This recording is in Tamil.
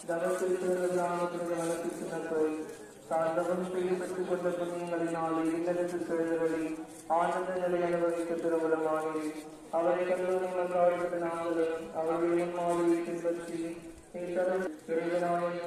தவத்திற்கு போய் தாண்டவம் செய்ய பெற்றுக் கொண்ட புண்ணியங்களினால் இல்லதற்கு செல்வதை ஆனந்த நிலை அனுபவிக்க திருமணமானே அவரை கல்லூரி நாங்களும் அவருடைய மாதிரி பின்பற்றி இறைவனாய்